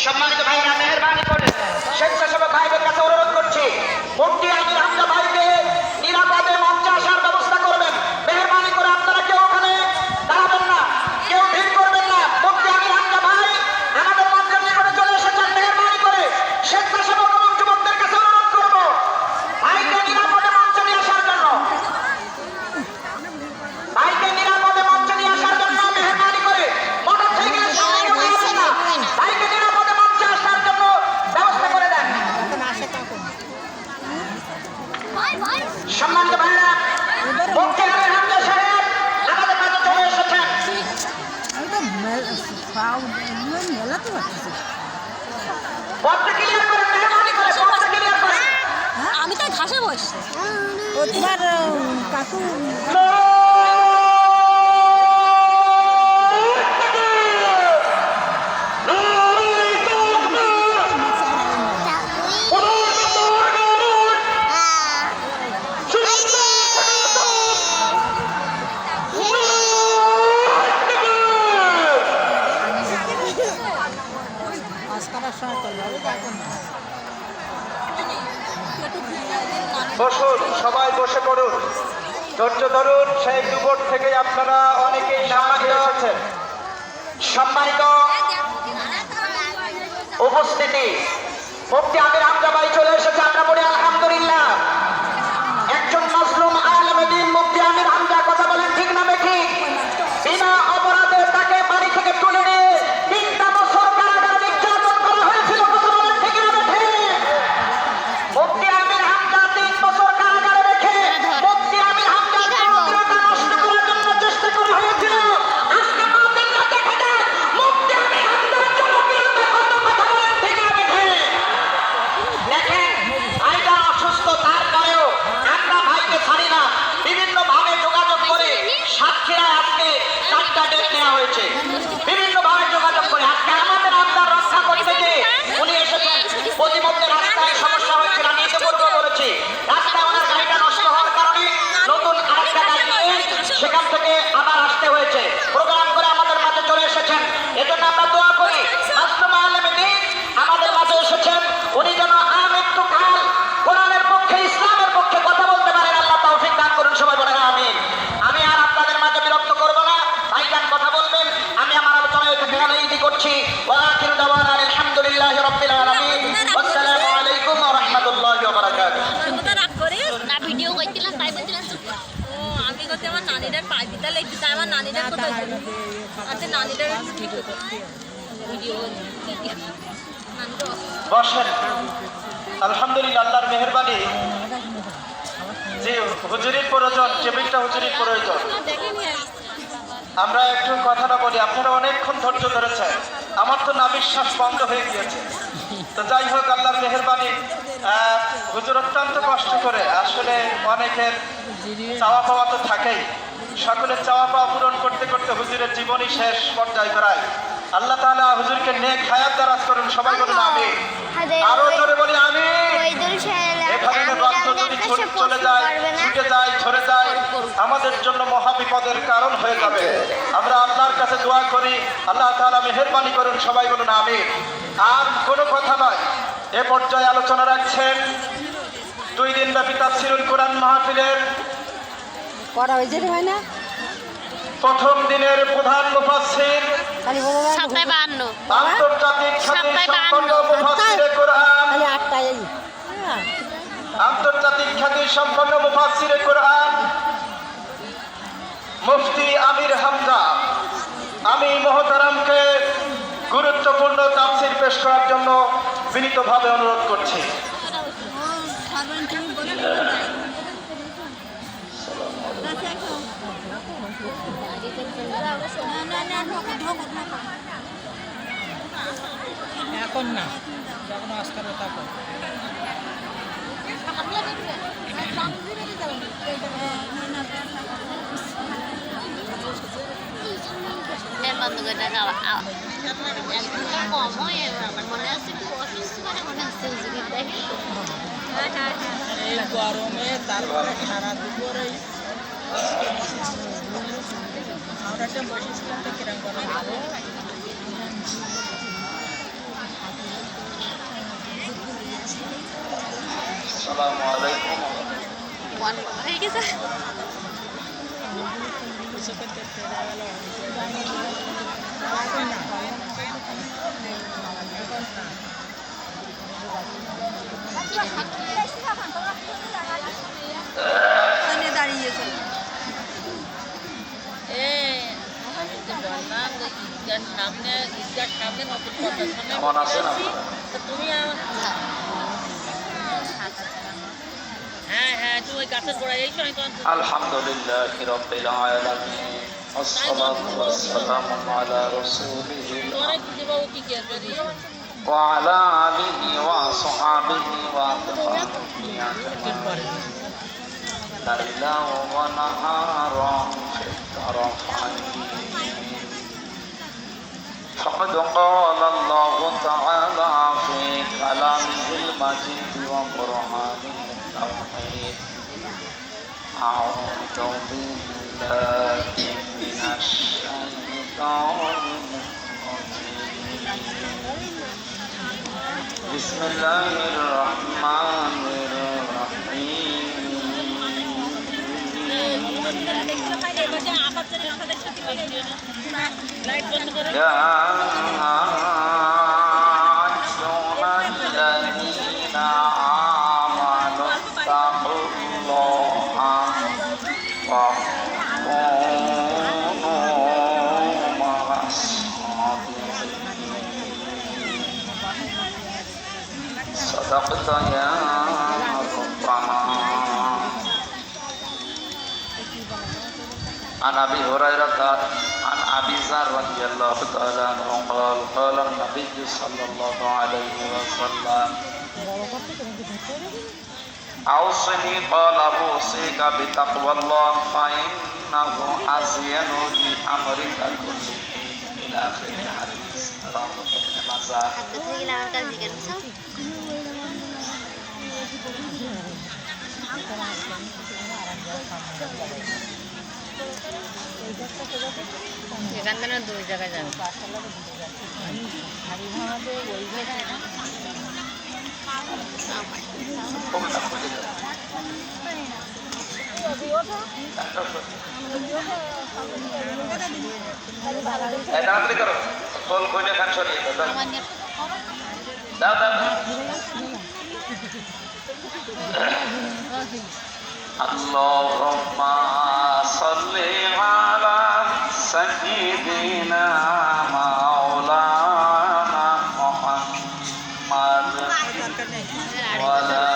সম্মানিত ভাইরা, মেহেরবানি করে স্বেচ্ছাসেবক ভাইদের কাছে অনুরোধ করছি, মুফতি আমির হামজা ভাইকে নিরাপদে মঞ্চে আসার ব্যবস্থা করবেন। মেহেরবানি করে আপনারা কেউ ওখানে দাঁড়াবেন না, কেউ ভিড় করবেন না। মুফতি আমির হামজা ভাই আমাদের মঞ্চের নিকটে চলে এসেছেন। মেহেরবানি করে স্বেচ্ছাসেবক এবং যুবকদের কাছে অনুরোধ করব ভাইকে নিরাপদে মঞ্চে নিয়ে আসার জন্য, ভাইকে নিরাপদে মঞ্চে নিয়ে আসার জন্য মেহেরবানি করে মোটরসাইকেলের সামনে কেউ আসবেন না, ভাইকে নিরাপদে মঞ্চে আসার জন্য ব্যবস্থা করে দেন। সম্মানিত ভাইরা, মুফতি আমির হামজা সাহেব আমাদের মাঝে চলে এসেছেন। পথটা ক্লিয়ার করেন, মেহেরবানি করে পথটা ক্লিয়ার করেন। আমি তো ঘাসে বসছি। তোমার কাকু বসুন, সবাই বসে পড়ুন, ধৈর্য ধরুন। সেই দুপুর থেকে আপনারা অনেকেই সামনে এসেছেন। সম্মানিত উপস্থিতি, মুফতি আমির হামজা ভাই চলে এসেছে। আমরা বলি আলহামদুলিল্লাহ। একজন মাজলুম আলেমে দ্বীন মুফতি আমির হামজা, কথা বলেন ঠিক না ঠিক? বিনা অপরাধে তাকে বাড়ি থেকে তুলে নিয়ে 3টা বছর কারাগারে নির্যাতন করা হয়েছিল, কথা বলেন ঠিক না ঠিক? মুফতি আমির হামজা 3 বছর কারাগারে রেখে মুফতি আমির হামজার চরিত্রটা নষ্ট করার জন্য চেষ্টা করা হয়েছিল। আজকে মাহফিলটা দেখে দেন, মুফতি আমির হামজার জনপ্রিয়তা কত, কথা বলেন ঠিক না ঠিক? দেখেন, ভাইটা অসুস্থ, তারপরেও আমরা ভাইকে ছাড়ি না। বিভিন্ন ভাবে যোগাযোগ করে সাতক্ষীরা আজকে 4টা ডেট নেওয়া হয়েছে। বিভিন্ন ভাবে যোগাযোগ করে আজকে আমাদের আবদার রক্ষা করতে গিয়ে উনি এসেছেন। প্রতিমধ্যে রাস্তায় সমস্যা হয়েছিল, আমি ইতিপূর্বে বলেছি। রাস্তায় ওনার গাড়িটা নষ্ট হওয়ার কারণে নতুন আরেকটা গাড়ি নিয়ে সেখান থেকে আবার আসতে হয়েছে। প্রোগ্রাম করে আমাদের মাঝে চলে এসেছেন। এজন্য আমরা দোয়া করি মাজলুম আলেমে দ্বীন আমাদের মাঝে এসেছেন, উনি যেন আমৃত্যুকাল কোরআনের পক্ষে, ইসলামের পক্ষে কথা বলতে পারেন। আল্লাহ তৌফিক দান করুন, সবাই বলেন আমিন। আমি আর আপনাদের মাঝে বিরক্ত করব না, ভাইজান কথা বলবেন। আমি আমার আলোচনা এখানে ইতি করছি। ওয়া আখিরু দাওয়ানা আলহামদুলিল্লাহি রাব্বিল আলামিন। আসসালামু আলাইকুম ওয়া রাহমাতুল্লাহি ওয়া বারাকাতুহু। কথা রাগ করে না, ভিডিও করছিলাম তাই বলছিলাম চুপ কর। ও আমি করতে আমার নানিটার পাই দিতে লেগে, তাই আমার নানিটার কোথায় ছিল? আচ্ছা, নানিটার ঠিক হতো ভিডিও নানিটা বসেন। আলহামদুলিল্লাহ, আল্লাহর মেহেরবানি। যে হুজুরির প্রয়োজন, টেবিলটা হুজুরির প্রয়োজন। দেখেনি আর আমরা একটু কথাটা বলি, আপনারা অনেকক্ষণ ধৈর্য ধরেছেন, আমার তো নাভিশ্বাস বন্ধ হয়ে গিয়েছে। তো যাই হোক, আল্লাহর মেহেরবানি। হুজুর অত্যন্ত কষ্ট করে, আসলে অনেকের চাওয়া পাওয়া তো থাকেই, সকলের চাওয়া পাওয়া পূরণ করতে করতে হুজুরের জীবনই শেষ পর্যায়ে প্রায়। আল্লাহ তাআলা হুজুরকে নেক হায়াত দারাজ করুন, সবাই বলুন আমিন। আরো জোরে বলি আমিন। এখানে রক্ত যদি চলে যায়, ছুটে যায়, ঝরে যায়, আমাদের জন্য মহাবিপদের কারণ হয়ে যাবে। আমরা আল্লাহর কাছে দোয়া করি, আল্লাহ তাআলা মেহেরবানি করুন, সবাই বলুন আমিন। আর কোনো কথা নয়, এ পর্যায়ে আলোচনা রাখছেন 2 দিন ব্যাপী তাফসীরুল কোরআন মাহফিলের করা হয়েছে হয় না? প্রথম দিনের প্রধান মুফাসসির, খালি বলো না, 57 আন্তর্জাতিক খ্যাতিসম্পন্ন মুফাসসিরে কোরআন, খালি 8টাই। আন্তর্জাতিক খ্যাতিসম্পন্ন মুফাসসিরে কোরআন মুফতি আমির হামজা, আমি মোহতারামকে গুরুত্বপূর্ণ তাফসীর পেশ করার জন্য বিনীতভাবে অনুরোধ করছি। এখন না, যখন আসতে থাকো এর বন্ধ করে দাও। কম হয় আমার মনে আছে, একটু অসুস্থ করে মনে হচ্ছে হুজুরের দেখে। এই গরমে, তারপরে সারা দুপুরে আমরা একটা বসেছিলাম, তো কিরম গরম। ওয়ালাইকুম হয়ে গেছে কিছু করতে এখন না দাঁড়িয়েছে আমি তো বললাম যে ঈদগার সামনে নতুন কথা কেমন আছেন আপনারা? তুমি হ্যাঁ তুমি ওই গাছের গোড়ায় এই সময় আলহামদুলিল্লাহি রাব্বিল আলামিন والصلاة والسلام على رسوله তোমার খুঁজে পাবো কি কি আছে وعلى آله وصحبه وأتباعه ليلا ونهارا في الطرفين فقد قال الله تعالى في كلامه المجيد وقرآنه التوحيد أعوذ بالله من الشيطان الرجيم بسم الله الرحمن লাইট বন্ধ করে يا أيها الذين آمنوا اتقوا الله وكونوا مع الصادقين صدقت يا ربنا عن ابي هريره عن ابي ذر رضي الله تعالى عنه قال قال النبي صلى الله عليه وسلم اوصني قال اوصيك بتقوى الله فانه ازين لامرك كله الى اخر الحديث رواه ابن ماجه এখান থেকে দুই জায়গায় যাবে তাড়াতাড়ি করো ফল কইনে খান সরিয়ে দাও দাও দাও اللهم صل على سيدنا مولانا محمد وعلى